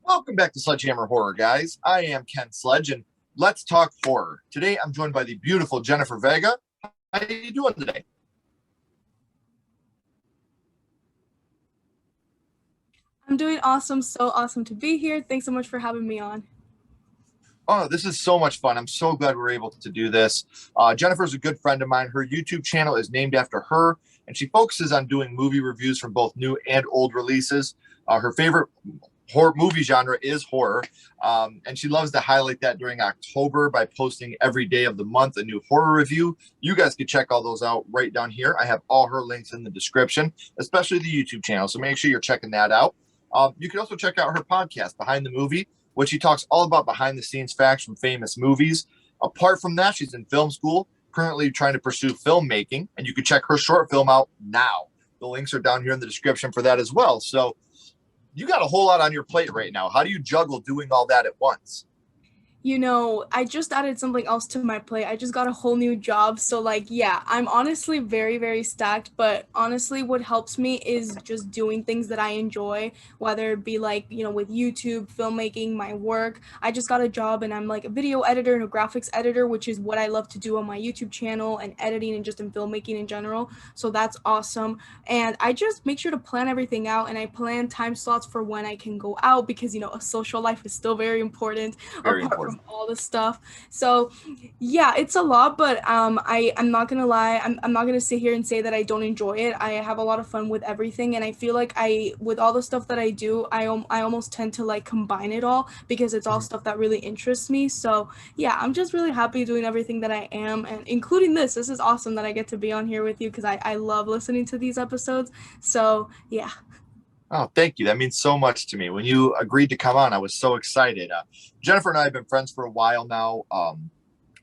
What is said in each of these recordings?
Welcome back to Sledgehammer Horror, guys. I am Ken Sledge, and let's talk horror. Today, I'm joined by the beautiful Jennifer Vega. How are you doing today? I'm doing awesome. So awesome to be here. Thanks so much for having me on. Oh, this is so much fun. I'm so glad we're able to do this. Jennifer's a good friend of mine. Her YouTube channel is named after her, and she focuses on doing movie reviews from both new and old releases. Her favorite horror movie genre is horror, and she loves to highlight that during October by posting every day of the month a new horror review. You guys can check all those out right down here. I have all her links in the description, especially the YouTube channel, so make sure you're checking that out. You can also check out her podcast, Behind the Movie, which she talks all about behind the scenes facts from famous movies. Apart from that, she's in film school, currently trying to pursue filmmaking, and you can check her short film out now. The links are down here in the description for that as well. So you got a whole lot on your plate right now. How do you juggle doing all that at once? I just added something else to my plate. I just got a whole new job. So, yeah, I'm honestly very, very stacked. But honestly, what helps me is just doing things that I enjoy, whether it be with YouTube, filmmaking, my work. I just got a job and I'm like a video editor and a graphics editor, which is what I love to do on my YouTube channel and editing and just in filmmaking in general. So, that's awesome. And I just make sure to plan everything out and I plan time slots for when I can go out because, a social life is still very important Very apart from important. all the stuff. So yeah, it's a lot, but I'm not gonna lie, I'm not gonna sit here and say that I don't enjoy it. I have a lot of fun with everything, and I feel like I with all the stuff that I do, I almost tend to like combine it all because it's all Mhm. stuff that really interests me. So yeah, I'm just really happy doing everything that I am, and including this is awesome that I get to be on here with you because I love listening to these episodes. So yeah. Oh, thank you. That means so much to me. When you agreed to come on, I was so excited. Jennifer and I have been friends for a while now.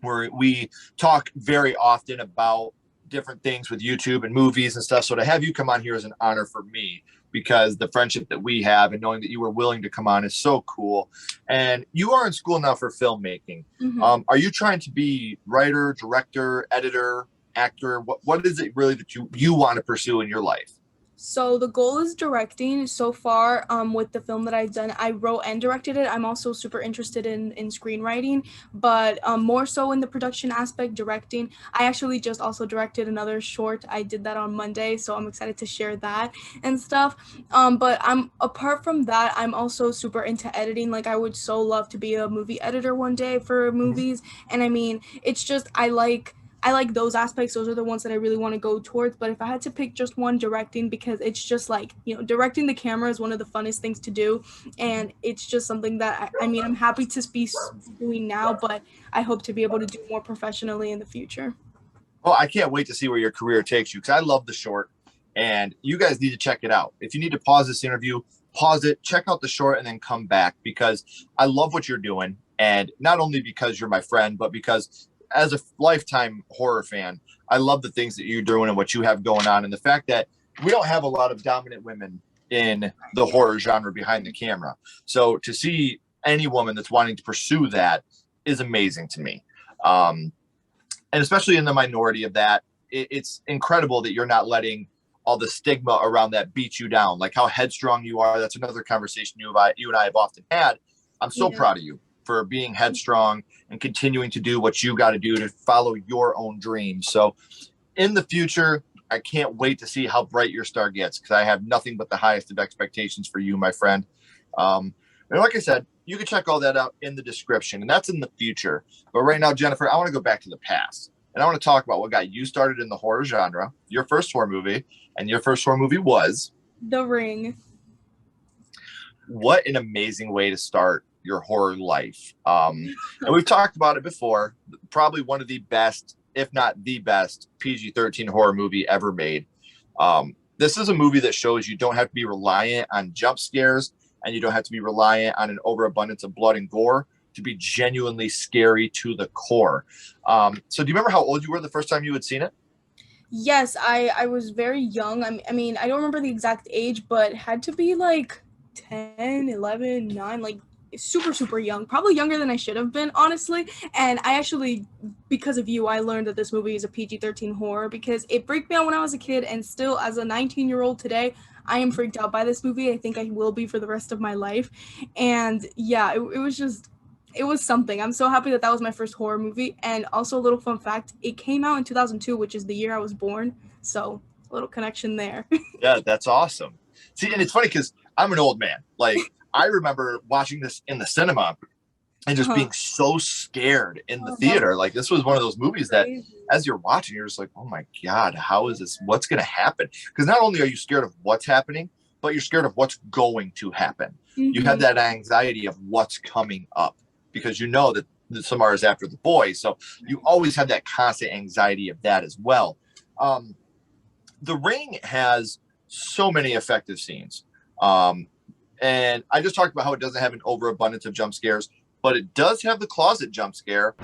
Where we talk very often about different things with YouTube and movies and stuff. So to have you come on here is an honor for me because the friendship that we have and knowing that you were willing to come on is so cool. And you are in school now for filmmaking. Mhm. Are you trying to be writer, director, editor, actor? What is it really that you want to pursue in your life? So the goal is directing. So far, with the film that I've done, I wrote and directed it. I'm also super interested in screenwriting, but more so in the production aspect, directing. I actually just also directed another short. I did that on Monday, so I'm excited to share that and stuff. But I'm apart from that, I'm also super into editing. Like I would so love to be a movie editor one day for Mhm. movies. And I mean, it's just I like those aspects. Those are the ones that I really want to go towards. But if I had to pick just one, directing, because it's just like, directing the camera is one of the funnest things to do. And it's just something that I mean, I'm happy to be doing now, but I hope to be able to do more professionally in the future. Well, I can't wait to see where your career takes you because I love the short and you guys need to check it out. If you need to pause this interview, pause it, check out the short, and then come back because I love what you're doing. And not only because you're my friend, but because as a lifetime horror fan, I love the things that you're doing and what you have going on. And the fact that we don't have a lot of dominant women in the horror genre behind the camera. So to see any woman that's wanting to pursue that is amazing to me. Um, and especially in the minority of that, it's incredible that you're not letting all the stigma around that beat you down, like how headstrong you are. That's another conversation you and I have often had. I'm so Yeah. proud of you for being headstrong and continuing to do what you got to do to follow your own dreams. So in the future, I can't wait to see how bright your star gets because I have nothing but the highest of expectations for you, my friend. And like I said, you can check all that out in the description, and that's in the future. But right now, Jennifer, I want to go back to the past, and I want to talk about what got you started in the horror genre, your first horror movie, and your first horror movie was. The Ring. What an amazing way to start your horror life. And we've talked about it before. Probably one of the best, if not the best, PG-13 horror movie ever made. This is a movie that shows you don't have to be reliant on jump scares and you don't have to be reliant on an overabundance of blood and gore to be genuinely scary to the core. So, do you remember how old you were the first time you had seen it? Yes, I was very young. I mean, I don't remember the exact age, but it had to be like 10, 11, 9. Like super young, probably younger than I should have been, honestly. And I actually, because of you, I learned that this movie is a PG-13 horror because it freaked me out when I was a kid, and still as a 19-year-old today, I am freaked out by this movie. I think I will be for the rest of my life. And yeah, it was just, it was something. I'm so happy that that was my first horror movie. And also a little fun fact, it came out in 2002, which is the year I was born. So a little connection there. Yeah, that's awesome. See, and it's funny because I'm an old man. Like, I remember watching this in the cinema and just being so scared in the theater. Like, this was one of those movies that as you're watching, you're just like, oh my God, how is this? What's going to happen? Because not only are you scared of what's happening, but you're scared of what's going to happen. You have that anxiety of what's coming up because you know that Samara is after the boy. So you always have that constant anxiety of that as well. The Ring has so many effective scenes. And I just talked about how it doesn't have an overabundance of jump scares, but it does have the closet jump scare.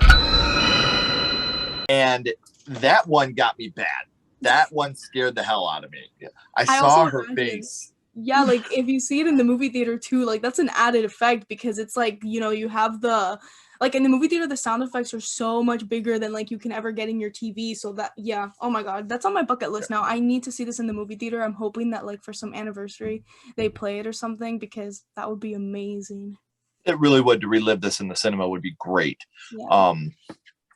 And that one got me bad. That one scared the hell out of me. I saw her face. Yeah, like if you see it in the movie theater too, like that's an added effect because it's like, you know, you have the, like in the movie theater, the sound effects are so much bigger than like you can ever get in your TV. So that, yeah, oh my God, that's on my bucket list now. I need to see this in the movie theater. I'm hoping that like for some anniversary they play it or something because that would be amazing. It really would. To relive this in the cinema would be great. Yeah.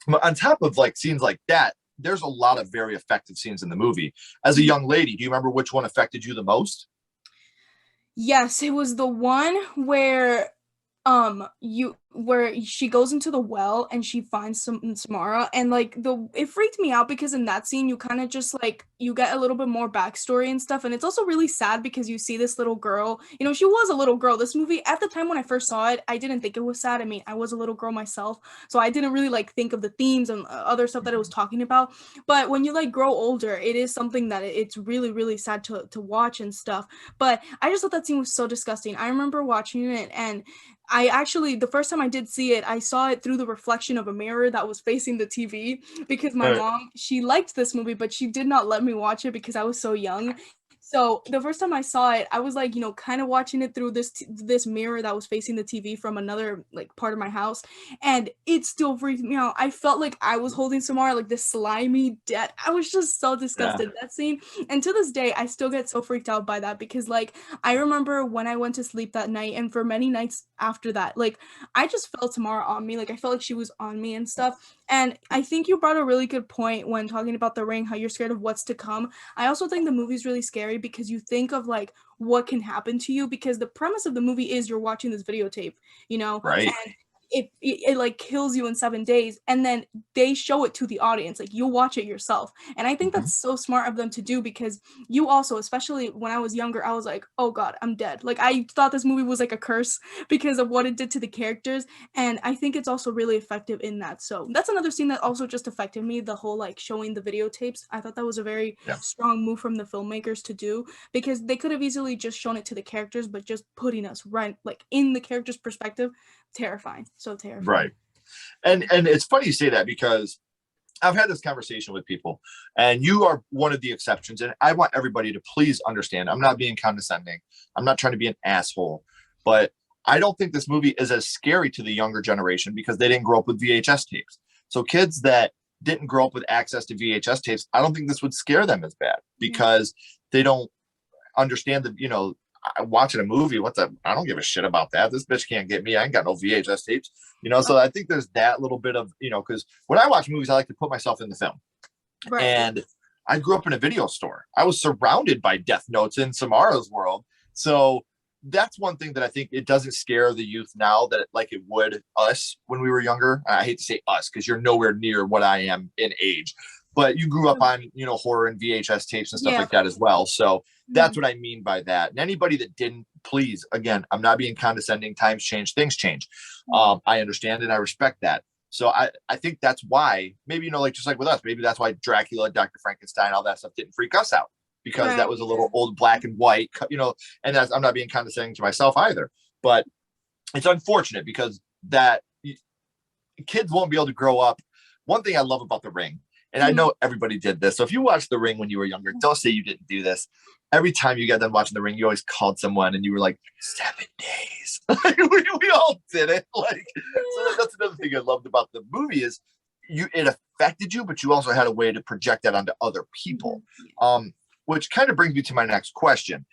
But on top of like scenes like that, there's a lot of very effective scenes in the movie. As a young lady, do you remember which one affected you the most? Yes, it was the one where where she goes into the well and she finds Samara, and like it freaked me out because in that scene you kind of just like you get a little bit more backstory and stuff, and it's also really sad because you see this little girl, you know, she was a little girl. This movie at the time when I first saw it, I didn't think it was sad. I mean, I was a little girl myself, so I didn't really like think of the themes and other stuff that it was talking about. But when you like grow older, it is something that it's really sad to watch and stuff. But I just thought that scene was so disgusting. I remember watching it, and I actually, the first time I did see it, I saw it through the reflection of a mirror that was facing the TV because my mom, she liked this movie, but she did not let me watch it because I was so young. So the first time I saw it, I was like, you know, kind of watching it through this mirror that was facing the TV from another like part of my house, and it still freaked me out. I felt like I was holding Samara, like this slimy dead. I was just so disgusted that scene, and to this day, I still get so freaked out by that because like I remember when I went to sleep that night, and for many nights after that, like I just felt Samara on me, like I felt like she was on me and stuff. And I think you brought a really good point when talking about The Ring, how you're scared of what's to come. I also think the movie's really scary because you think of like what can happen to you because the premise of the movie is you're watching this videotape, you know, right? And it like kills you in 7 days, and then they show it to the audience, like you'll watch it yourself. And I think that's so smart of them to do because you also, especially when I was younger, I was like, oh God, I'm dead. Like I thought this movie was like a curse because of what it did to the characters, and I think it's also really effective in that. So that's another scene that also just affected me, the whole like showing the videotapes. I thought that was a very strong move from the filmmakers to do because they could have easily just shown it to the characters, but just putting us right like in the character's perspective, terrifying. So terrifying. Right. And it's funny you say that because I've had this conversation with people, and you are one of the exceptions. And I want everybody to please understand, I'm not being condescending. I'm not trying to be an asshole, but I don't think this movie is as scary to the younger generation because they didn't grow up with VHS tapes. So kids that didn't grow up with access to VHS tapes, I don't think this would scare them as bad because they don't understand that, you know, watching a movie, what's that? I don't give a shit about that. This bitch can't get me. I ain't got no VHS tapes, you know? So I think there's that little bit of, you know, because when I watch movies, I like to put myself in the film. Right. And I grew up in a video store. I was surrounded by Death Notes in Samara's world. So that's one thing that I think it doesn't scare the youth now that like it would us when we were younger. I hate to say us because you're nowhere near what I am in age, but you grew up on, you know, horror and VHS tapes and stuff like that as well. So that's what I mean by that. And anybody that didn't, please, again, I'm not being condescending. Times change, things change. I understand and I respect that. So I think that's why maybe, you know, like just like with us, maybe that's why Dracula, Dr. Frankenstein, all that stuff didn't freak us out because that was a little old black and white, you know, and that's, I'm not being condescending to myself either, but it's unfortunate because that kids won't be able to grow up. One thing I love about The Ring, And I know everybody did this. So if you watched The Ring when you were younger, don't say you didn't do this. Every time you got done watching The Ring, you always called someone and you were like, 7 days. we all did it. Like, so that's another thing I loved about the movie is it affected you, but you also had a way to project that onto other people. Which kind of brings me to my next question.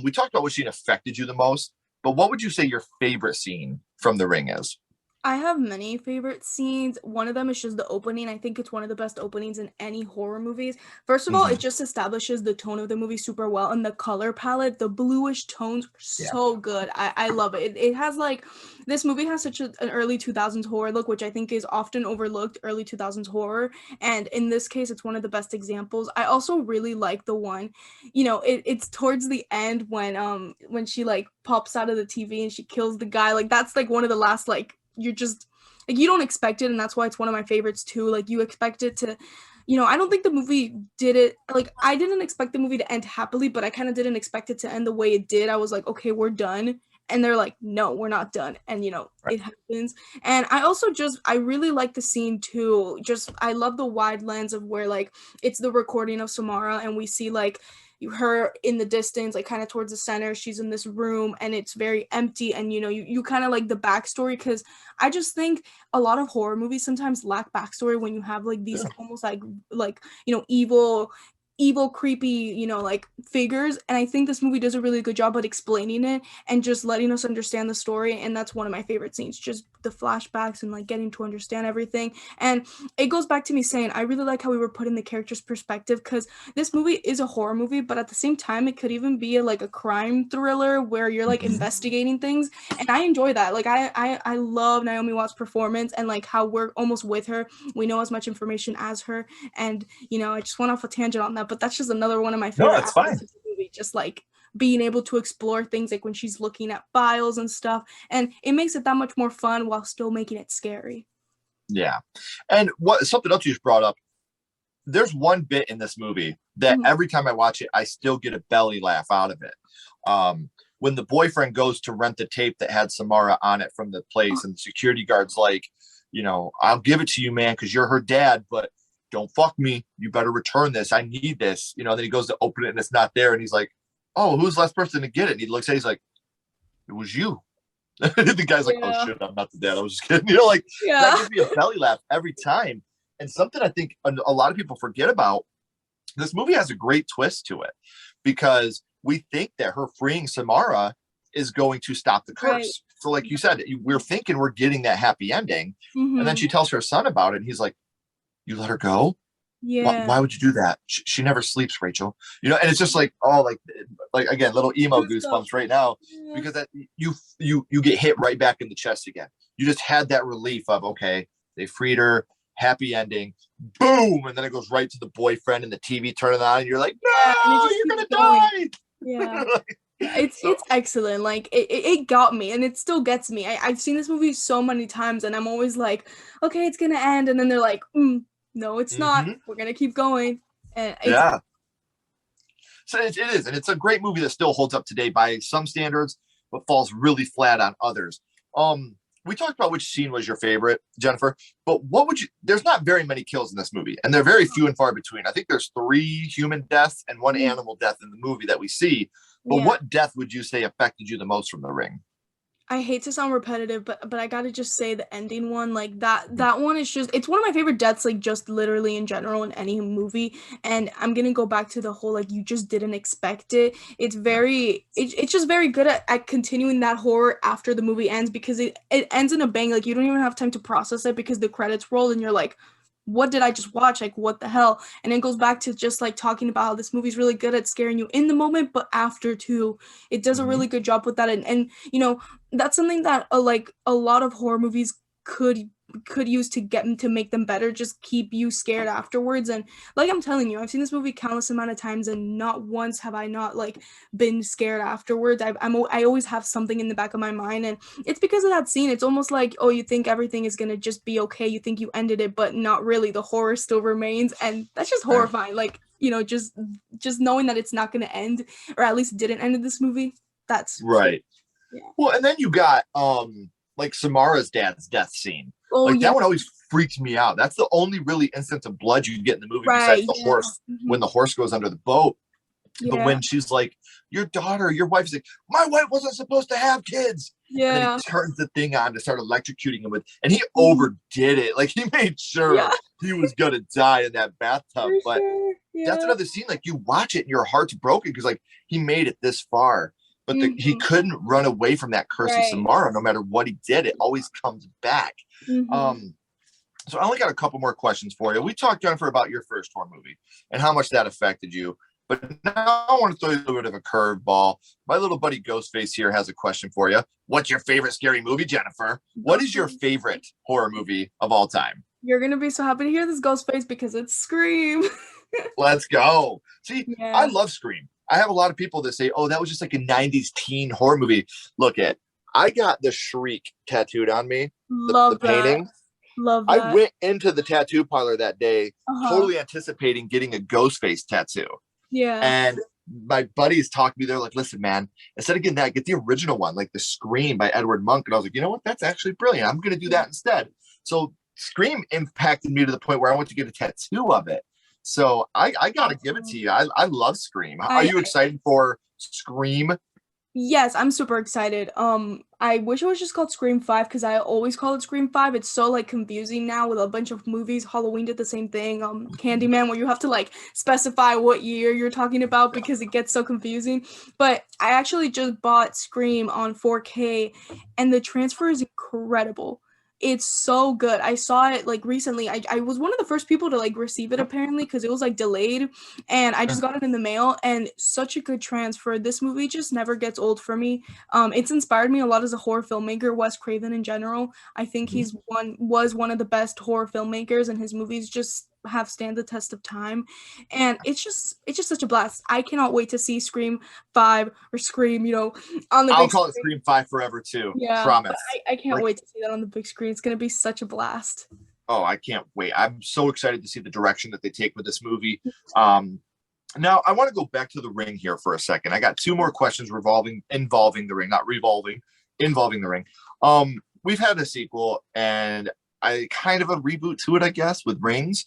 We talked about which scene affected you the most, but what would you say your favorite scene from The Ring is? I have many favorite scenes. One of them is just the opening. I think it's one of the best openings in any horror movies. First of all, it just establishes the tone of the movie super well, and the color palette, the bluish tones are so good. I love it. It has like, this movie has such an early 2000s horror look, which I think is often overlooked, early 2000s horror. And in this case, it's one of the best examples. I also really like the one, it's towards the end when she like pops out of the TV and she kills the guy. Like that's like one of the last like, you're just like, you don't expect it, and that's why it's one of my favorites too. Like you expect it to, I don't think the movie did it, like I didn't expect the movie to end happily, but I kind of didn't expect it to end the way it did. I was like, okay, we're done, and they're like, no, we're not done, and it happens. And I really like the scene too. Just I love the wide lens of where like it's the recording of Samara, and we see like her in the distance, like kind of towards the center. She's in this room and it's very empty, and you kind of like the backstory, because I just think a lot of horror movies sometimes lack backstory when you have like these almost like evil creepy like figures, and I think this movie does a really good job at explaining it and just letting us understand the story. And that's one of my favorite scenes, just the flashbacks and like getting to understand everything. And it goes back to me saying I really like how we were put in the character's perspective, because this movie is a horror movie, but at the same time it could even be like a crime thriller where you're like investigating things, and I enjoy that. Like I love Naomi Watts' performance, and like how we're almost with her, we know as much information as her. And I just went off a tangent on that, but that's just another one of my favorite aspects of the movie, just like being able to explore things like when she's looking at files and stuff, and it makes it that much more fun while still making it scary. Yeah. And something else you just brought up, there's one bit in this movie that every time I watch it, I still get a belly laugh out of it. When the boyfriend goes to rent the tape that had Samara on it from the place, and the security guard's like, I'll give it to you, man, because you're her dad, but don't fuck me. You better return this. I need this. Then he goes to open it and it's not there. And he's like, oh, who's the last person to get it? And he looks at it, he's like, it was you. The guy's like, oh shit, I'm not the dad. I was just kidding. That gives me a belly laugh every time. And something I think a lot of people forget about, this movie has a great twist to it, because we think that her freeing Samara is going to stop the curse. Right. So like you said, we're thinking we're getting that happy ending. And then she tells her son about it, and he's like, you let her go? Yeah. Why would you do that? She never sleeps, Rachel. And it's just like, oh, like again, little emo goosebumps right now, because that you get hit right back in the chest again. You just had that relief of, okay, they freed her, happy ending, boom, and then it goes right to the boyfriend and the TV turning on, and you're like, no, you're gonna die. Yeah. It's excellent. Like it got me, and it still gets me. I've seen this movie so many times, and I'm always like, okay, it's gonna end, and then they're like, no, it's not. We're gonna keep going. And so it is, and it's a great movie that still holds up today by some standards, but falls really flat on others. We talked about which scene was your favorite, Jennifer, but there's not very many kills in this movie, and they're very few and far between. I think there's 3 human deaths and 1 animal death in the movie that we see. But what death would you say affected you the most from The Ring? I hate to sound repetitive, but I gotta just say the ending one, like that one is just, it's one of my favorite deaths, like just literally in general in any movie. And I'm gonna go back to the whole, like, you just didn't expect it. It's it's just very good at continuing that horror after the movie ends, because it ends in a bang. Like you don't even have time to process it, because the credits roll and you're like, what did I just watch? Like, what the hell? And it goes back to just like talking about how this movie's really good at scaring you in the moment, but after too, it does a really good job with that. And that's something that like a lot of horror movies could use to make them better, just keep you scared afterwards. And like I'm telling you, I've seen this movie countless amount of times, and not once have I not like been scared afterwards. I always have something in the back of my mind, and it's because of that scene. It's almost like, oh, you think everything is gonna just be okay, you think you ended it, but not really. The horror still remains, and that's just horrifying. Like just knowing that it's not gonna end, or at least didn't end in this movie. That's right. Yeah. Well, and then you got like Samara's dad's death scene. Oh, like that one always freaked me out. That's the only really instance of blood you get in the movie besides Right. the Yeah. horse, when the horse goes under the boat. But Yeah. when she's like, your wife's like, my wife wasn't supposed to have kids. And then he Yeah. turns the thing on to start electrocuting him with, and he Mhm. overdid it. Like, he made sure Yeah. he was gonna die in that bathtub. For But sure. that's Yeah. another scene. Like, you watch it and your heart's broken because like he made it this far, but he Mhm. couldn't run away from that curse of Right. Samara. No matter what he did, it always comes back. Mhm. So I only got a couple more questions for you. We talked, Jennifer, about your first horror movie and how much that affected you. But now I want to throw you a little bit of a curveball. My little buddy Ghostface here has a question for you. What's your favorite scary movie, Jennifer? What is your Ghostface. favorite horror movie of all time? You're gonna be so happy to hear this, Ghostface, because it's Scream. Let's go. See, I Yeah. love Scream. I have a lot of people that say, oh, that was just like a 90s teen horror movie. Look at, I got the Shriek tattooed on me, the Love that. painting. Love I that. went into the tattoo parlor that day, Uh-huh. totally anticipating getting a Ghostface tattoo. Yeah. And my buddies talked to me. They're like, listen, man, instead of getting that, get the original one, like the Scream by Edward Munch. And I was like, you know what? That's actually brilliant. I'm going to do that instead. So Scream impacted me to the point where I went to get a tattoo of it. So I got to give it to Awesome. you. I love Scream. Are I you excited for Scream? Yes, I'm super excited. I wish it was just called Scream 5 because I always call it Scream 5. It's so like confusing now with a bunch of movies. Halloween did the same thing. Candyman, where you have to like specify what year you're talking about because it gets so confusing. But I actually just bought Scream on 4K, and the transfer is incredible. It's so good. I saw it like recently. I was one of the first people to like receive it apparently because it was like delayed, and I just got it in the mail, and such a good transfer. This movie just never gets old for me. It's inspired me a lot as a horror filmmaker. Wes Craven in general, I think was one of the best horror filmmakers, and his movies just have stand the test of time. And it's just such a blast. I cannot wait to see Scream 5 or Scream, on the I'll big call it screen. Scream 5 forever too. Yeah, but Promise. I can't wait to see that on the big screen. It's gonna be such a blast. Oh, I can't wait. I'm so excited to see the direction that they take with this movie. Um, Now, I want to go back to the ring here for a second. I got two more questions involving the ring, not revolving, involving the ring. We've had a sequel and I kind of a reboot to it, I guess, with Rings.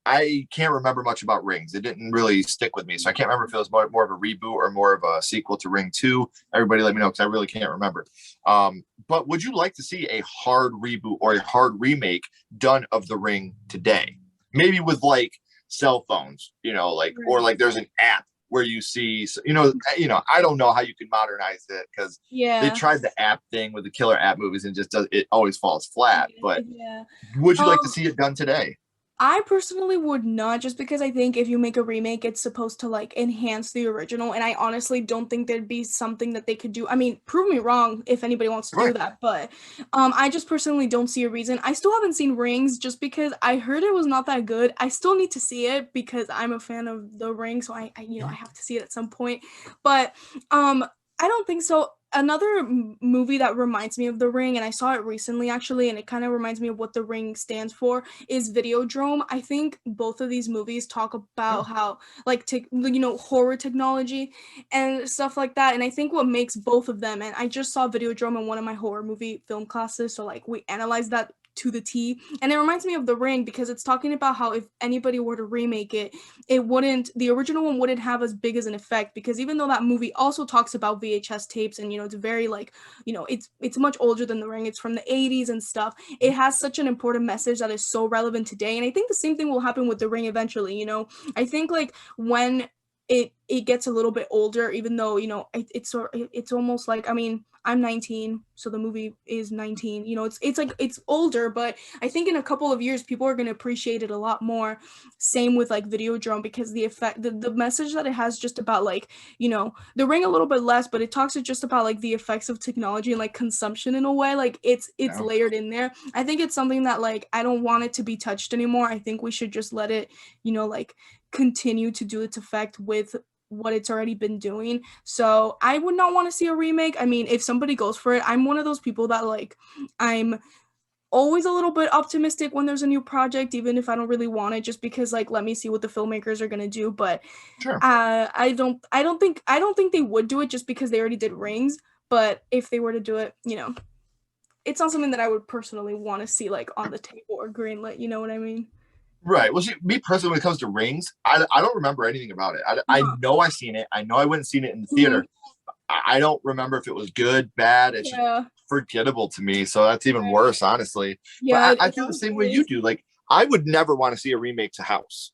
I can't remember much about Rings. It didn't really stick with me, so I can't remember if it was more of a reboot or more of a sequel to Ring 2. Everybody let me know because I really can't remember. But would you like to see a hard reboot or a hard remake done of the Ring today? Maybe with like cell phones, like, or like there's an app where you see, I don't know how you can modernize it because they Yeah. tried the app thing with the killer app movies and it always falls flat. But Yeah. would you like to Um, see it done today? I personally would not, just because I think if you make a remake, it's supposed to like enhance the original, and I honestly don't think there'd be something that they could do. I mean, prove me wrong if anybody wants to do Right. that, but I just personally don't see a reason. I still haven't seen Rings just because I heard it was not that good. I still need to see it because I'm a fan of The Ring, so I have to see it at some point. But um I don't think so. Another movie that reminds me of The Ring, and I saw it recently actually, and it kind of reminds me of what The Ring stands for, is Videodrome. I think both of these movies talk about how like horror technology and stuff like that. And I think what makes both of them, and I just saw Videodrome in one of my horror movie film classes, so like we analyzed that to the T. And it reminds me of The Ring because it's talking about how if anybody were to remake it, the original one wouldn't have as big as an effect, because even though that movie also talks about VHS tapes, and it's very like, it's much older than The Ring. It's from the 80s and stuff. It has such an important message that is so relevant today, and I think the same thing will happen with The Ring eventually. I think like when it gets a little bit older, even though it's almost like, I mean, I'm 19, so the movie is 19. It's like it's older, but I think in a couple of years people are going to appreciate it a lot more. Same with like Videodrome, because the effect, the message that it has, just about like, The Ring a little bit less, but it talks just about like the effects of technology and like consumption in a way. Like it's Yeah. layered in there. I think it's something that like I don't want it to be touched anymore. I think we should just let it, like continue to do its effect with what it's already been doing. So I would not want to see a remake. I mean, if somebody goes for it, I'm one of those people that like, I'm always a little bit optimistic when there's a new project, even if I don't really want it, just because like, let me see what the filmmakers are gonna do. But Sure. I don't think they would do it just because they already did Rings. But if they were to do it, it's not something that I would personally want to see like on the table or greenlit. You know what I mean? Right. Well, see, me personally, when it comes to Rings, I don't remember anything about it. I Uh-huh. know I seen it. I know I went and seen it in the Mhm. theater. I don't remember if it was good, bad. It's just Yeah. forgettable to me. So that's even Right. worse, honestly. But Yeah. I It feel the same way honestly you is. do. Like, I would never want to see a remake to House.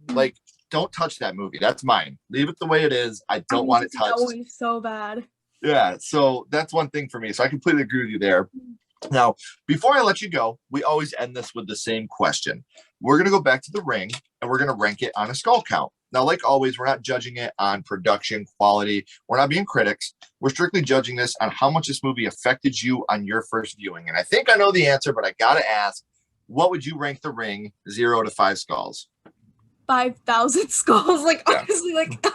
Like, don't touch that movie. That's mine. Leave it the way it is. I I don't want want to it see that touched. one so bad. Yeah. So that's one thing for me. So I completely agree with you there. Now, before I let you go, we always end this with the same question. We're going to go back to the ring and we're going to rank it on a skull count. Now, like always, we're not judging it on production quality. We're not being critics. We're strictly judging this on how much this movie affected you on your first viewing. And I think I know the answer, but I got to ask, what would you rank the ring 0 to 5 skulls? 5,000 skulls. Like Yeah. honestly, like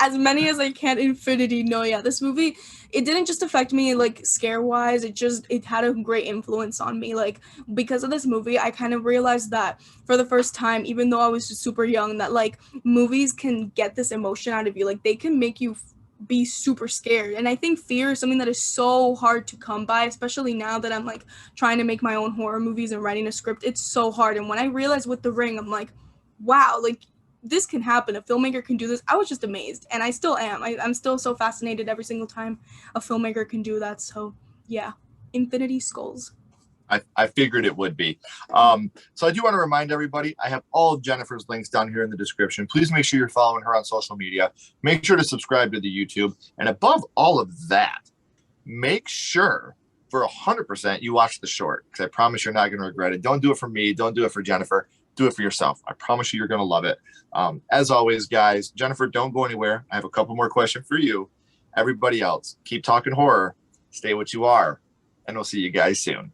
as many as I can. Infinity. No, yeah, this movie, it didn't just affect me like scare wise. It had a great influence on me. Like because of this movie, I kind of realized that for the first time, even though I was just super young, that like movies can get this emotion out of you. Like they can make you be super scared. And I think fear is something that is so hard to come by, especially now that I'm like trying to make my own horror movies and writing a script. It's so hard. And when I realized with The Ring, I'm like, wow, like this can happen. A filmmaker can do this. I was just amazed, and I still am. I'm still so fascinated every single time a filmmaker can do that. So yeah, Infinity Skulls. I figured it would be. So I do want to remind everybody, I have all of Jennifer's links down here in the description. Please make sure you're following her on social media. Make sure to subscribe to the YouTube. And above all of that, make sure for 100% you watch the short, because I promise you're not going to regret it. Don't do it for me. Don't do it for Jennifer. Do it for yourself. I promise you're going to love it. As always, guys, Jennifer, don't go anywhere. I have a couple more questions for you. Everybody else, keep talking horror. Stay what you are. And we'll see you guys soon.